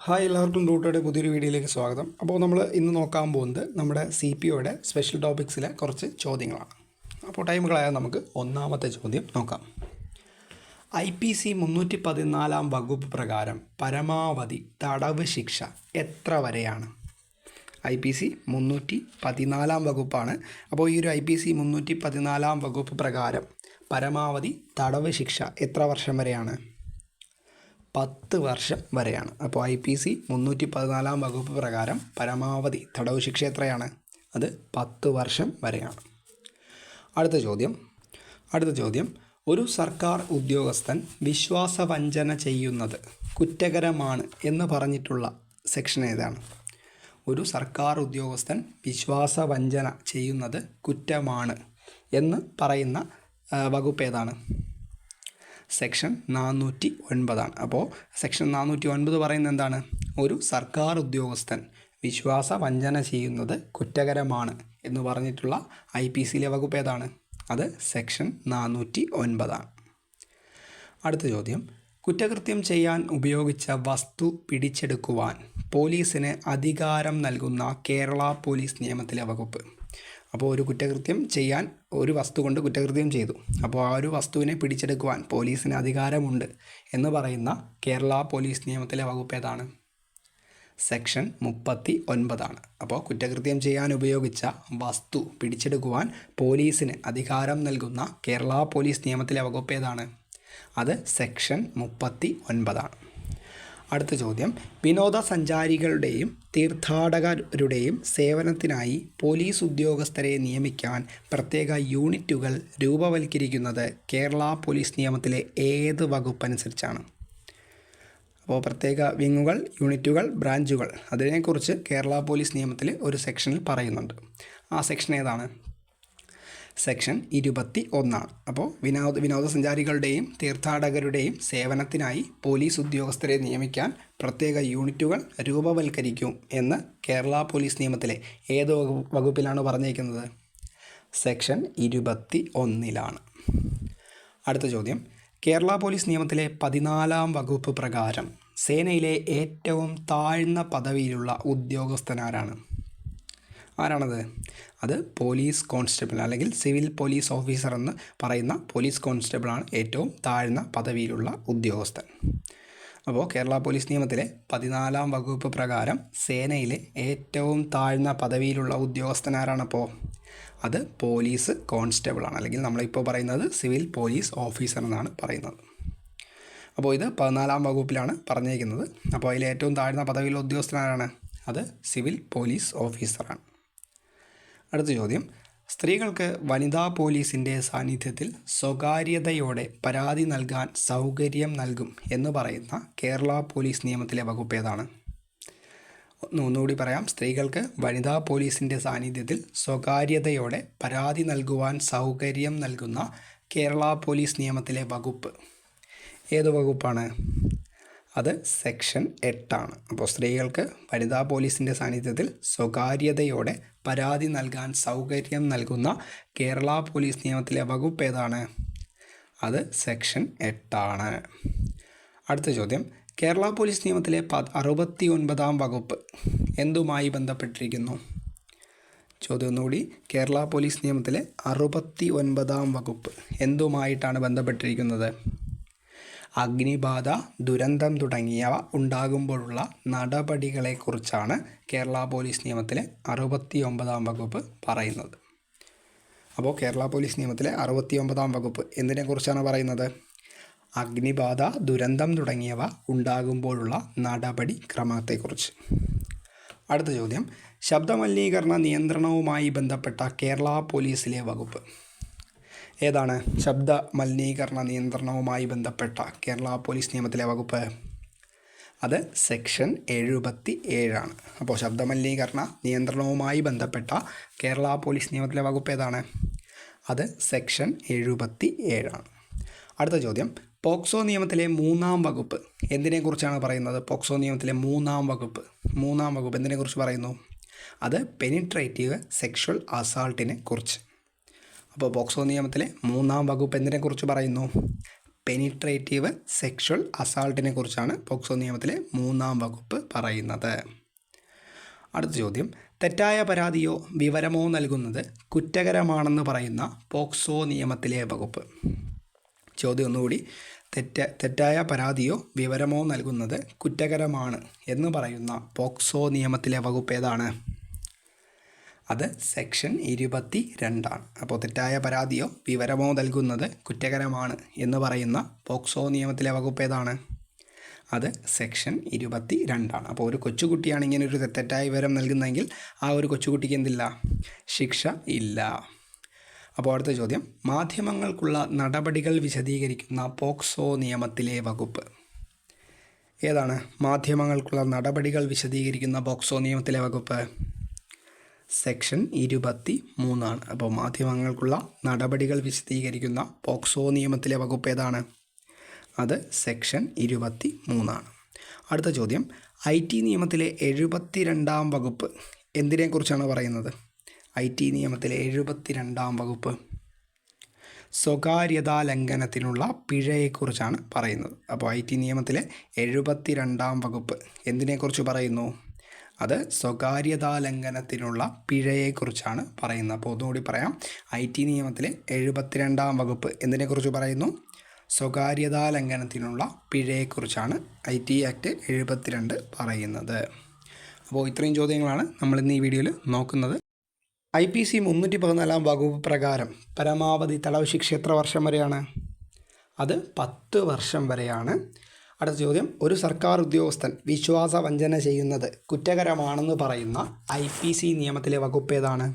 Hi എല്ലാവർക്കും റൂട്ടയുടെ പുതിയൊരു വീഡിയോയിലേക്ക് സ്വാഗതം. അപ്പോൾ നമ്മൾ ഇന്ന് നോക്കാൻ പോകുന്നത് നമ്മുടെ CPOയുടെ സ്പെഷ്യൽ ടോപ്പിക്സിലെ കുറച്ച് ചോദ്യങ്ങളാണ്. അപ്പോൾ ടൈം കളയാതെ നമുക്ക് ഒന്നാമത്തെ ചോദ്യം നോക്കാം. IPC 314 വകുപ്പ് പ്രകാരം പരമാവധി തടവ് ശിക്ഷ എത്ര വരെയാണ്? IPC 314 വകുപ്പാണ്. അപ്പോൾ ഈ ഒരു IPC 314 വകുപ്പ് പ്രകാരം പരമാവധി തടവ് ശിക്ഷ എത്ര വർഷം വരെയാണ്? 10 വർഷം വരെയാണ്. അപ്പോൾ IPC 314 വകുപ്പ് പ്രകാരം പരമാവധി തടവ് ശിക്ഷ എത്രയാണ്? അത് 10 വർഷം വരെയാണ്. അടുത്ത ചോദ്യം ഒരു സർക്കാർ ഉദ്യോഗസ്ഥൻ വിശ്വാസവഞ്ചന ചെയ്യുന്നത് കുറ്റകരമാണ് എന്ന് പറഞ്ഞിട്ടുള്ള സെക്ഷൻ ഏതാണ്? ഒരു സർക്കാർ ഉദ്യോഗസ്ഥൻ വിശ്വാസവഞ്ചന ചെയ്യുന്നത് കുറ്റമാണ് എന്ന് പറയുന്ന വകുപ്പ് ഏതാണ്? സെക്ഷൻ 409. അപ്പോൾ സെക്ഷൻ 409 പറയുന്നത് എന്താണ്? ഒരു സർക്കാർ ഉദ്യോഗസ്ഥൻ വിശ്വാസവഞ്ചന ചെയ്യുന്നത് കുറ്റകരമാണ് എന്ന് പറഞ്ഞിട്ടുള്ള IPCയിലെ വകുപ്പ് ഏതാണ്? അത് സെക്ഷൻ 409. അടുത്ത ചോദ്യം, കുറ്റകൃത്യം ചെയ്യാൻ ഉപയോഗിച്ച വസ്തു പിടിച്ചെടുക്കുവാൻ പോലീസിന് അധികാരം നൽകുന്ന കേരള പോലീസ് നിയമത്തിലെ വകുപ്പ്. അപ്പോൾ ഒരു കുറ്റകൃത്യം ചെയ്യാൻ ഒരു വസ്തു കൊണ്ട് കുറ്റകൃത്യം ചെയ്തു. അപ്പോൾ ആ ഒരു വസ്തുവിനെ പിടിച്ചെടുക്കുവാൻ പോലീസിന് അധികാരമുണ്ട് എന്ന് പറയുന്ന കേരള പോലീസ് നിയമത്തിലെ വകുപ്പ് ഏതാണ്? സെക്ഷൻ 39. അപ്പോൾ കുറ്റകൃത്യം ചെയ്യാൻ ഉപയോഗിച്ച വസ്തു പിടിച്ചെടുക്കുവാൻ പോലീസിന് അധികാരം നൽകുന്ന കേരള പോലീസ് നിയമത്തിലെ വകുപ്പ് ഏതാണ്? അത് സെക്ഷൻ 39. അടുത്ത ചോദ്യം, വിനോദസഞ്ചാരികളുടെയും തീർത്ഥാടകരുടെയും സേവനത്തിനായി പോലീസ് ഉദ്യോഗസ്ഥരെ നിയമിക്കാൻ പ്രത്യേക യൂണിറ്റുകൾ രൂപവൽക്കരിക്കുന്നത് കേരള പോലീസ് നിയമത്തിലെ ഏത് വകുപ്പ് അനുസരിച്ചാണ്? അപ്പോൾ പ്രത്യേക വിങ്ങുകൾ, യൂണിറ്റുകൾ, ബ്രാഞ്ചുകൾ അതിനെക്കുറിച്ച് കേരള പോലീസ് നിയമത്തിൽ ഒരു സെക്ഷനിൽ പറയുന്നുണ്ട്. ആ സെക്ഷൻ ഏതാണ്? സെക്ഷൻ 21. അപ്പോൾ വിനോദസഞ്ചാരികളുടെയും തീർത്ഥാടകരുടെയും സേവനത്തിനായി പോലീസ് ഉദ്യോഗസ്ഥരെ നിയമിക്കാൻ പ്രത്യേക യൂണിറ്റുകൾ രൂപവൽക്കരിക്കും എന്ന് കേരള പോലീസ് നിയമത്തിലെ ഏത് വകുപ്പിലാണ് പറഞ്ഞിരിക്കുന്നത്? സെക്ഷൻ 21. അടുത്ത ചോദ്യം, കേരള പോലീസ് നിയമത്തിലെ 14 വകുപ്പ് പ്രകാരം സേനയിലെ ഏറ്റവും താഴ്ന്ന പദവിയിലുള്ള ഉദ്യോഗസ്ഥനാരാണ്? ആരാണത്? അത് പോലീസ് കോൺസ്റ്റബിൾ അല്ലെങ്കിൽ സിവിൽ പോലീസ് ഓഫീസർ എന്ന് പറയുന്ന പോലീസ് കോൺസ്റ്റബിളാണ് ഏറ്റവും താഴ്ന്ന പദവിയിലുള്ള ഉദ്യോഗസ്ഥൻ. അപ്പോൾ കേരള പോലീസ് നിയമത്തിലെ 14 വകുപ്പ് പ്രകാരം സേനയിലെ ഏറ്റവും താഴ്ന്ന പദവിയിലുള്ള ഉദ്യോഗസ്ഥനാരാണപ്പോൾ? അത് പോലീസ് കോൺസ്റ്റബിളാണ്, അല്ലെങ്കിൽ നമ്മളിപ്പോൾ പറയുന്നത് സിവിൽ പോലീസ് ഓഫീസർ എന്നാണ് പറയുന്നത്. അപ്പോൾ ഇത് 14 വകുപ്പിലാണ് പറഞ്ഞിരിക്കുന്നത്. അപ്പോൾ അതിൽ ഏറ്റവും താഴ്ന്ന പദവിയിലുള്ള ഉദ്യോഗസ്ഥനാരാണ്? അത് സിവിൽ പോലീസ് ഓഫീസറാണ്. അടുത്ത ചോദ്യം, സ്ത്രീകൾക്ക് വനിതാ പോലീസിൻ്റെ സാന്നിധ്യത്തിൽ സ്വകാര്യതയോടെ പരാതി നൽകാൻ സൗകര്യം നൽകും എന്ന് പറയുന്ന കേരള പോലീസ് നിയമത്തിലെ വകുപ്പ് ഏതാണ്? ഒന്നുകൂടി പറയാം. സ്ത്രീകൾക്ക് വനിതാ പോലീസിൻ്റെ സാന്നിധ്യത്തിൽ സ്വകാര്യതയോടെ പരാതി നൽകുവാൻ സൗകര്യം നൽകുന്ന കേരള പോലീസ് നിയമത്തിലെ വകുപ്പ് ഏത് വകുപ്പാണ്? അത് സെക്ഷൻ 8. അപ്പോൾ സ്ത്രീകൾക്ക് വനിതാ പോലീസിൻ്റെ സാന്നിധ്യത്തിൽ സ്വകാര്യതയോടെ പരാതി നൽകാൻ സൗകര്യം നൽകുന്ന കേരള പോലീസ് നിയമത്തിലെ വകുപ്പ് ഏതാണ്? അത് സെക്ഷൻ 8. അടുത്ത ചോദ്യം, കേരള പോലീസ് നിയമത്തിലെ 69 വകുപ്പ് എന്തുമായി ബന്ധപ്പെട്ടിരിക്കുന്നു? ചോദ്യം ഒന്നുകൂടി, കേരള പോലീസ് നിയമത്തിലെ 69 വകുപ്പ് എന്തുമായിട്ടാണ് ബന്ധപ്പെട്ടിരിക്കുന്നത്? അഗ്നിബാധ, ദുരന്തം തുടങ്ങിയവ ഉണ്ടാകുമ്പോഴുള്ള നടപടികളെക്കുറിച്ചാണ് കേരള പോലീസ് നിയമത്തിലെ 69 വകുപ്പ് പറയുന്നത്. അപ്പോൾ കേരള പോലീസ് നിയമത്തിലെ 69 വകുപ്പ് എന്തിനെക്കുറിച്ചാണ് പറയുന്നത്? അഗ്നിബാധ, ദുരന്തം തുടങ്ങിയവ ഉണ്ടാകുമ്പോഴുള്ള നടപടി ക്രമത്തെക്കുറിച്ച്. അടുത്ത ചോദ്യം, ശബ്ദമലിനീകരണ നിയന്ത്രണവുമായി ബന്ധപ്പെട്ട കേരള പോലീസിലെ വകുപ്പ് ഏതാണ്? ശബ്ദ മലിനീകരണ നിയന്ത്രണവുമായി ബന്ധപ്പെട്ട കേരള പോലീസ് നിയമത്തിലെ വകുപ്പ് അത് സെക്ഷൻ 77. അപ്പോൾ ശബ്ദമലിനീകരണ നിയന്ത്രണവുമായി ബന്ധപ്പെട്ട കേരള പോലീസ് നിയമത്തിലെ വകുപ്പ് ഏതാണ്? അത് സെക്ഷൻ 77. അടുത്ത ചോദ്യം, പോക്സോ നിയമത്തിലെ 3-ാം വകുപ്പ് എന്തിനെക്കുറിച്ചാണ് പറയുന്നത്? പോക്സോ നിയമത്തിലെ 3-ാം വകുപ്പ് എന്തിനെക്കുറിച്ച് പറയുന്നു? അത് പെനിട്രേറ്റീവ് സെക്ഷൽ അസാൾട്ടിനെ കുറിച്ച്. അപ്പോൾ പോക്സോ നിയമത്തിലെ 3-ാം വകുപ്പ് എന്തിനെക്കുറിച്ച് പറയുന്നു? പെനിട്രേറ്റീവ് സെക്ഷൽ അസാൾട്ടിനെ കുറിച്ചാണ് പോക്സോ നിയമത്തിലെ 3-ാം വകുപ്പ് പറയുന്നത്. അടുത്ത ചോദ്യം, തെറ്റായ പരാതിയോ വിവരമോ നൽകുന്നത് കുറ്റകരമാണെന്ന് പറയുന്ന പോക്സോ നിയമത്തിലെ വകുപ്പ്. ചോദ്യം ഒന്നുകൂടി, തെറ്റായ പരാതിയോ വിവരമോ നൽകുന്നത് കുറ്റകരമാണ് എന്ന് പറയുന്ന പോക്സോ നിയമത്തിലെ വകുപ്പ് ഏതാണ്? അത് സെക്ഷൻ 22 ആണ്. അപ്പോൾ തെറ്റായ പരാതിയോ വിവരമോ നൽകുന്നത് കുറ്റകരമാണ് എന്ന് പറയുന്ന പോക്സോ നിയമത്തിലെ വകുപ്പ് ഏതാണ്? അത് സെക്ഷൻ 22 ആണ്. അപ്പോൾ ഒരു കൊച്ചുകുട്ടിയാണ് ഇങ്ങനെ ഒരു തെറ്റായ വിവരം നൽകുന്നതെങ്കിൽ ആ ഒരു കൊച്ചുകുട്ടിക്ക് എന്തില്ല? ശിക്ഷ ഇല്ല. അപ്പോൾ അടുത്ത ചോദ്യം, മാധ്യമങ്ങൾക്കുള്ള നടപടികൾ വിശദീകരിക്കുന്ന പോക്സോ നിയമത്തിലെ വകുപ്പ് ഏതാണ്? മാധ്യമങ്ങൾക്കുള്ള നടപടികൾ വിശദീകരിക്കുന്ന പോക്സോ നിയമത്തിലെ വകുപ്പ് സെക്ഷൻ 23 ആണ്. അപ്പോൾ മാധ്യമങ്ങൾക്കുള്ള നടപടികൾ വിശദീകരിക്കുന്ന പോക്സോ നിയമത്തിലെ വകുപ്പ് ഏതാണ്? അത് സെക്ഷൻ 23 ആണ്. അടുത്ത ചോദ്യം, IT നിയമത്തിലെ 72-ാം വകുപ്പ് എന്തിനെക്കുറിച്ചാണ് പറയുന്നത്? IT നിയമത്തിലെ 72-ാം വകുപ്പ് സ്വകാര്യതാ ലംഘനത്തിനുള്ള പിഴയെക്കുറിച്ചാണ് പറയുന്നത്. അപ്പോൾ IT നിയമത്തിലെ 72-ാം വകുപ്പ് എന്തിനെക്കുറിച്ച് പറയുന്നു? അത് സ്വകാര്യതാ ലംഘനത്തിനുള്ള പിഴയെക്കുറിച്ചാണ് പറയുന്നത്. അപ്പോൾ ഒന്നുകൂടി പറയാം, IT നിയമത്തിലെ 72-ാം വകുപ്പ് എന്തിനെക്കുറിച്ച് പറയുന്നു? സ്വകാര്യതാ ലംഘനത്തിനുള്ള പിഴയെക്കുറിച്ചാണ് IT ആക്ട് 72 പറയുന്നത്. അപ്പോൾ ഇത്രയും ചോദ്യങ്ങളാണ് നമ്മൾ ഇന്ന് ഈ വീഡിയോയിൽ നോക്കുന്നത്. IPC 314-ാം വകുപ്പ് പ്രകാരം പരമാവധി തടവ് ശിക്ഷ എത്ര വർഷം വരെയാണ്? അത് 10 വർഷം വരെയാണ്. അടുത്ത ചോദ്യം, ഒരു സർക്കാർ ഉദ്യോഗസ്ഥൻ വിശ്വാസവഞ്ചന ചെയ്യുന്നത് കുറ്റകരമാണെന്ന് പറയുന്ന IPC നിയമത്തിലെ വകുപ്പ് ഏതാണ്?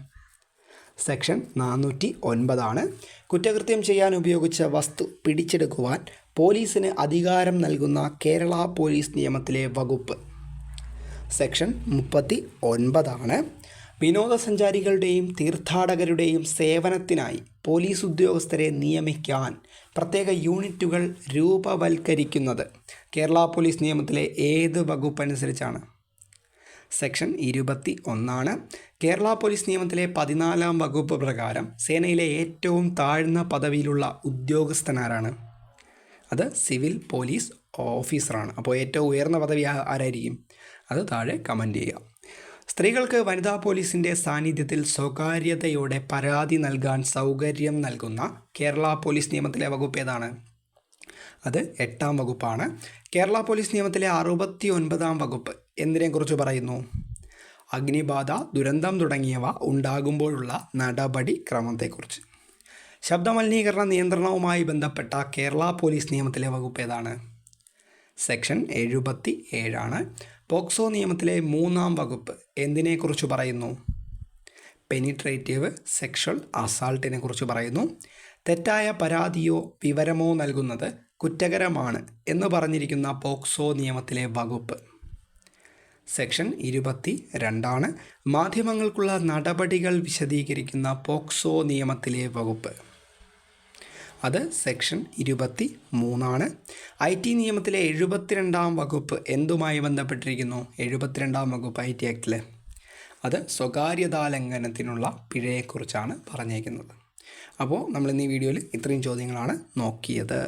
സെക്ഷൻ 409 ആണ്. കുറ്റകൃത്യം ചെയ്യാൻ ഉപയോഗിച്ച വസ്തു പിടിച്ചെടുക്കുവാൻ പോലീസിന് അധികാരം നൽകുന്ന കേരള പോലീസ് നിയമത്തിലെ വകുപ്പ് സെക്ഷൻ 39 ആണ്. വിനോദസഞ്ചാരികളുടെയും തീർത്ഥാടകരുടെയും സേവനത്തിനായി പോലീസ് ഉദ്യോഗസ്ഥരെ നിയമിക്കാൻ പ്രത്യേക യൂണിറ്റുകൾ രൂപവൽക്കരിക്കുന്നത് കേരള പോലീസ് നിയമത്തിലെ ഏത് വകുപ്പ് അനുസരിച്ചാണ്? സെക്ഷൻ 21 ആണ്. കേരള പോലീസ് നിയമത്തിലെ 14-ാം വകുപ്പ് പ്രകാരം സേനയിലെ ഏറ്റവും താഴ്ന്ന പദവിയിലുള്ള ഉദ്യോഗസ്ഥനാരാണ്? അത് സിവിൽ പോലീസ് ഓഫീസറാണ്. അപ്പോൾ ഏറ്റവും ഉയർന്ന പദവി ആരായിരിക്കും? അത് താഴെ കമൻറ്റ് ചെയ്യുക. സ്ത്രീകൾക്ക് വനിതാ പോലീസിൻ്റെ സാന്നിധ്യത്തിൽ സ്വകാര്യതയോടെ പരാതി നൽകാൻ സൗകര്യം നൽകുന്ന കേരള പോലീസ് നിയമത്തിലെ വകുപ്പ് ഏതാണ്? അത് 8-ാം വകുപ്പാണ്. കേരള പോലീസ് നിയമത്തിലെ 69-ാം വകുപ്പ് എന്തിനെക്കുറിച്ച് പറയുന്നു? അഗ്നിബാധ, ദുരന്തം തുടങ്ങിയവ ഉണ്ടാകുമ്പോഴുള്ള നടപടി ക്രമത്തെക്കുറിച്ച്. ശബ്ദമലിനീകരണ നിയന്ത്രണവുമായി ബന്ധപ്പെട്ട കേരള പോലീസ് നിയമത്തിലെ വകുപ്പ് ഏതാണ്? സെക്ഷൻ 77 ആണ്. പോക്സോ നിയമത്തിലെ 3-ാം വകുപ്പ് എന്തിനെക്കുറിച്ച് പറയുന്നു? പെനിട്രേറ്റീവ് സെക്ഷൽ അസാൾട്ടിനെ കുറിച്ച് പറയുന്നു. തെറ്റായ പരാതിയോ വിവരമോ നൽകുന്നത് കുറ്റകരമാണ് എന്ന് പറഞ്ഞിരിക്കുന്ന പോക്സോ നിയമത്തിലെ വകുപ്പ് സെക്ഷൻ 22 ആണ്. മാധ്യമങ്ങൾക്കുള്ള നടപടികൾ വിശദീകരിക്കുന്ന പോക്സോ നിയമത്തിലെ വകുപ്പ് അത് സെക്ഷൻ 23 ആണ്. IT നിയമത്തിലെ 72-ാം വകുപ്പ് എന്തുമായി ബന്ധപ്പെട്ടിരിക്കുന്നു? 72-ാം വകുപ്പ് IT ആക്ടിൽ അത് സ്വകാര്യതാ ലംഘനത്തിനുള്ള പിഴയെക്കുറിച്ചാണ് പറഞ്ഞേക്കുന്നത്. അപ്പോൾ നമ്മൾ ഇന്ന് ഈ വീഡിയോയിൽ ഇത്രയും ചോദ്യങ്ങളാണ് നോക്കിയത്.